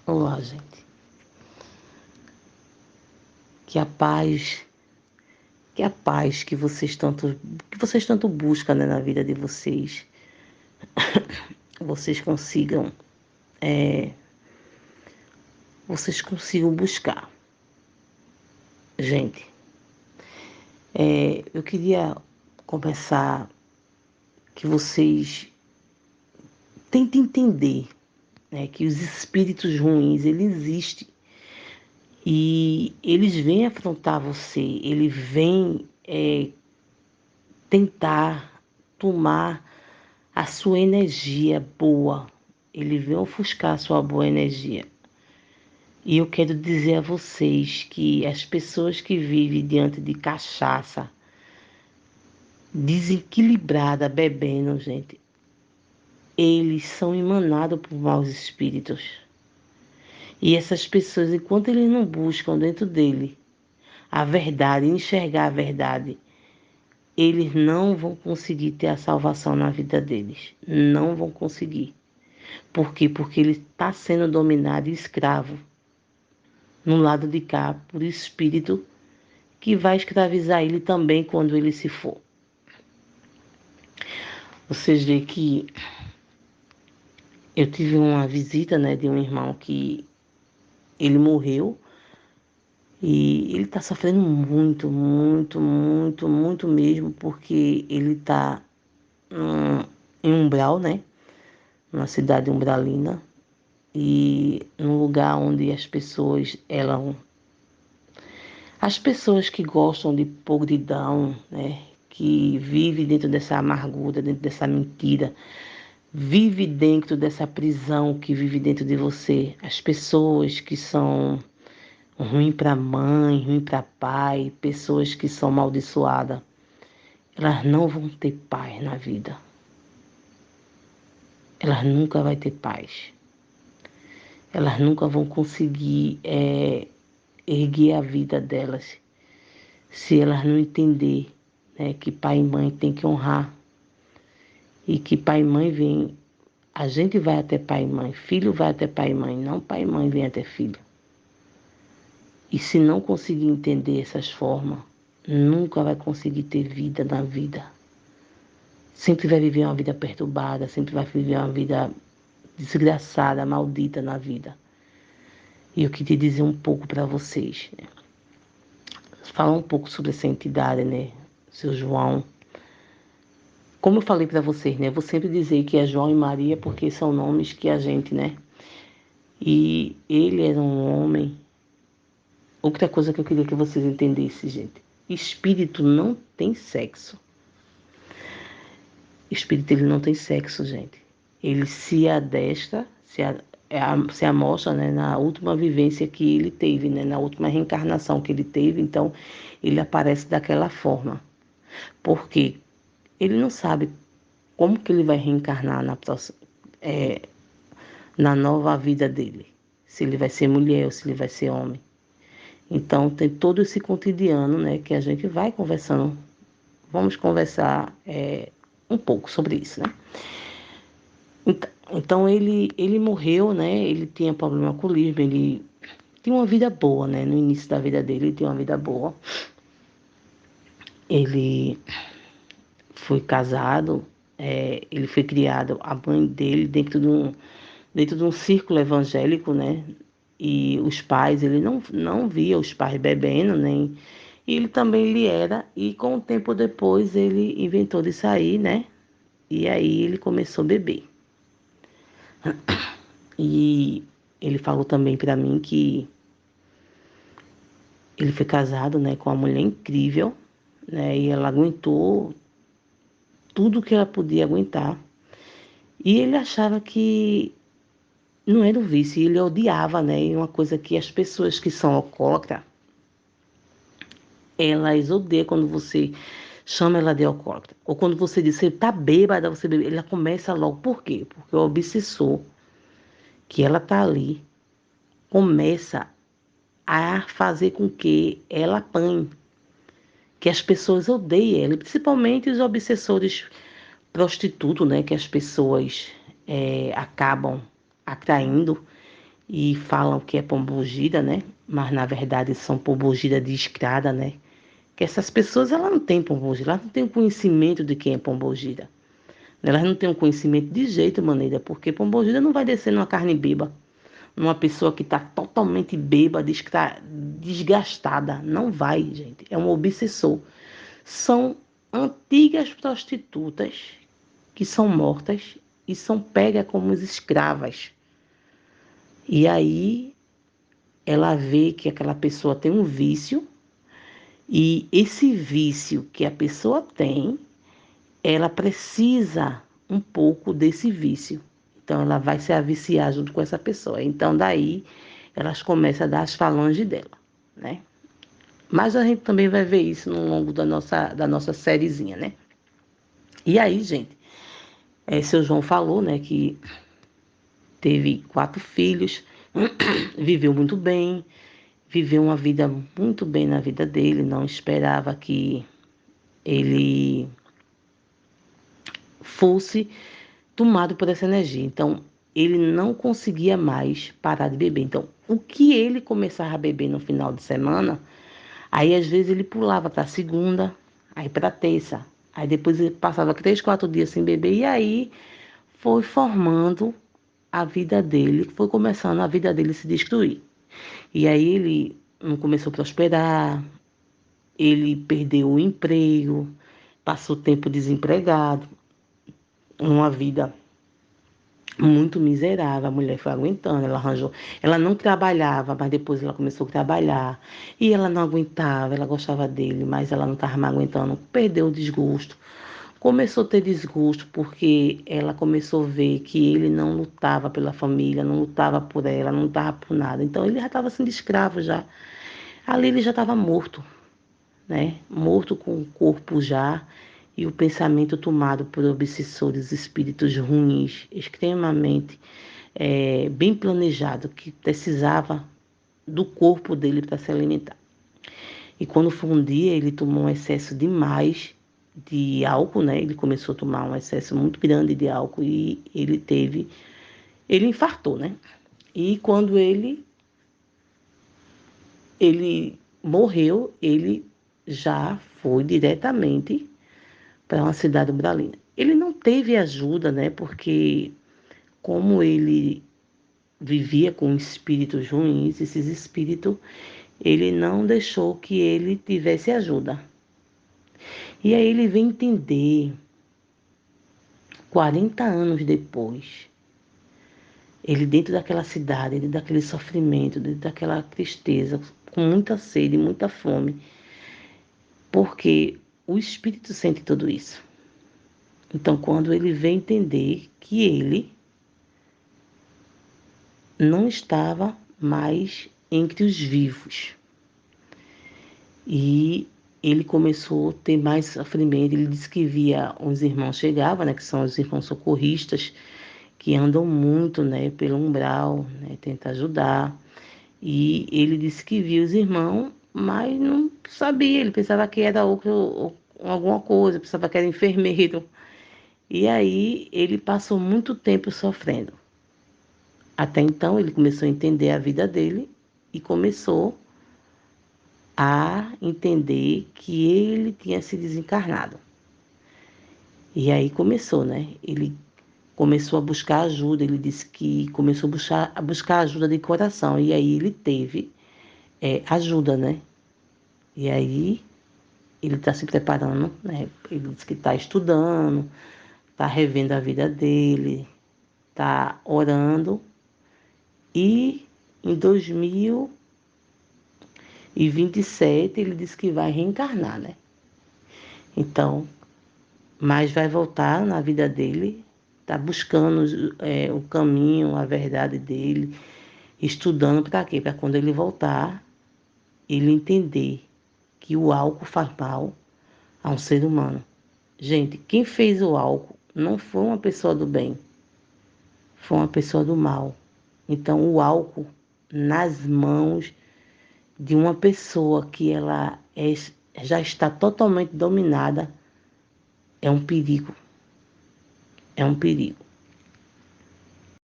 Olá, gente. Que a paz, que a paz que vocês tanto buscam, né, na vida de vocês, vocês consigam, vocês consigam buscar. Gente, eu queria começar que vocês tentem entender, né, que os espíritos ruins, eles existem e eles vêm afrontar você, eles vêm tentar tomar a sua energia boa. Ele vem ofuscar a sua boa energia. E eu quero dizer a vocês que as pessoas que vivem diante de cachaça, desequilibrada, bebendo, gente, eles são emanados por maus espíritos. E essas pessoas, enquanto eles não buscam dentro dele a verdade, enxergar a verdade, eles não vão conseguir ter a salvação na vida deles. Não vão conseguir. Por quê? Porque ele está sendo dominado e escravo no lado de cá por espírito que vai escravizar ele também quando ele se for. Vocês veem que eu tive uma visita, né, de um irmão que ele morreu e ele está sofrendo muito, muito, muito, muito mesmo, porque ele está em Umbral, né, numa cidade umbralina, e num lugar onde as pessoas que gostam de podridão, né, que vivem dentro dessa amargura, dentro dessa mentira, vive dentro dessa prisão que vive dentro de você. As pessoas que são ruim para mãe, ruim para pai, pessoas que são amaldiçoadas, elas não vão ter paz na vida. Elas nunca vão ter paz. Elas nunca vão conseguir erguer a vida delas se elas não entender, né, que pai e mãe tem que honrar e que pai e mãe vem. A gente vai até pai e mãe, filho vai até pai e mãe, não pai e mãe vem até filho. E se não conseguir entender essas formas, nunca vai conseguir ter vida na vida. Sempre vai viver uma vida perturbada, sempre vai viver uma vida desgraçada, maldita na vida. E eu queria dizer um pouco para vocês, né? Falar um pouco sobre essa entidade, né? Seu João. Como eu falei para vocês, né? Eu vou sempre dizer que é João e Maria porque são nomes que a gente, né? E ele era um homem. Outra coisa que eu queria que vocês entendessem, gente. Espírito não tem sexo. Espírito ele não tem sexo, gente. Ele se adestra, se amostra, né, na última vivência que ele teve, né, na última reencarnação que ele teve. Então, ele aparece daquela forma. Porque ele não sabe como que ele vai reencarnar na nova vida dele. Se ele vai ser mulher ou se ele vai ser homem. Então, tem todo esse cotidiano, né, que a gente vai conversando. Vamos conversar um pouco sobre isso, né? Então, ele morreu, né? Ele tinha problema com o ele tinha uma vida boa, né? No início da vida dele, ele tinha uma vida boa. Ele foi casado, ele foi criado, a mãe dele, dentro de um círculo evangélico, né? E os pais, ele não via os pais bebendo, nem. E ele também lhe era, e com o tempo depois ele inventou de sair, né? E aí ele começou a beber. E ele falou também para mim que ele foi casado, né, com uma mulher incrível, né? E ela aguentou tudo que ela podia aguentar. E ele achava que não era um vício, ele odiava, né? E uma coisa que as pessoas que são alcoólatras, elas odeiam quando você chama ela de alcoólatra. Ou quando você diz, você tá bêbada, você bebe, ela começa logo. Por quê? Porque o obsessor, que ela tá ali, começa a fazer com que ela apanhe, que as pessoas odeiem ela, principalmente os obsessores prostitutos, né? Que as pessoas acabam atraindo. e falam que é pombogira, né? Mas na verdade são pombogira de estrada, né? Que essas pessoas, elas não têm pombogira, elas não têm o conhecimento de quem é pombogira. Elas não têm o conhecimento de jeito e maneira, porque pombogira não vai descer numa carne bêbada, numa pessoa que está totalmente bêbada, desgastada. Não vai, gente. É um obsessor. São antigas prostitutas que são mortas e são pegas como escravas. E aí ela vê que aquela pessoa tem um vício, e esse vício que a pessoa tem, ela precisa um pouco desse vício. Então ela vai se aviciar junto com essa pessoa. Então daí elas começam a dar as falanges dela, né? Mas a gente também vai ver isso no longo da nossa sériezinha, né? E aí, gente, seu João falou, né, que teve 4 filhos, viveu muito bem, viveu uma vida muito bem na vida dele, não esperava que ele fosse tomado por essa energia. Então, ele não conseguia mais parar de beber. Então, o que ele começava a beber no final de semana, aí às vezes ele pulava para segunda, aí para terça, aí depois ele passava 3, 4 dias sem beber, e aí foi formando a vida dele, foi começando a vida dele se destruir. E aí ele não começou a prosperar, ele perdeu o emprego, passou tempo desempregado, uma vida muito miserável. A mulher foi aguentando, ela arranjou. Ela não trabalhava, mas depois ela começou a trabalhar. E ela não aguentava, ela gostava dele, mas ela não estava mais aguentando. Perdeu o desgosto. Começou a ter desgosto porque ela começou a ver que ele não lutava pela família, não lutava por ela, não lutava por nada. Então ele já estava sendo escravo já. Ali ele já estava morto, né? Morto com o corpo já e o pensamento tomado por obsessores, espíritos ruins, extremamente bem planejado, que precisava do corpo dele para se alimentar. E quando foi um dia, ele tomou um excesso demais de álcool, né? Ele começou a tomar um excesso muito grande de álcool e ele infartou, né? E quando ele morreu, ele já foi diretamente para uma cidade umbralina. Ele não teve ajuda, né? Porque como ele vivia com espíritos ruins, esses espíritos, ele não deixou que ele tivesse ajuda. E aí ele vem entender, 40 anos depois, ele dentro daquela cidade, dentro daquele sofrimento, dentro daquela tristeza, com muita sede, muita fome, porque o espírito sente tudo isso. Então, quando ele vem entender que ele não estava mais entre os vivos, e ele começou a ter mais sofrimento. Ele disse que via os irmãos chegavam, né, que são os irmãos socorristas, que andam muito, né, pelo umbral, né, tenta ajudar. E ele disse que via os irmãos, mas não sabia. Ele pensava que era alguma coisa, pensava que era enfermeiro. E aí ele passou muito tempo sofrendo. Até então ele começou a entender a vida dele e começou a entender que ele tinha se desencarnado. E aí começou, né? Ele começou a buscar ajuda, ele disse que começou a buscar ajuda de coração, e aí ele teve ajuda, né? E aí ele está se preparando, né? Ele disse que está estudando, está revendo a vida dele, está orando, e em 2027 ele disse que vai reencarnar, né? Então, mas vai voltar na vida dele, está buscando o caminho, a verdade dele, estudando para quê? Para quando ele voltar, ele entender que o álcool faz mal a um ser humano. Gente, quem fez o álcool não foi uma pessoa do bem, foi uma pessoa do mal. Então, o álcool nas mãos de uma pessoa que ela já está totalmente dominada é um perigo. É um perigo.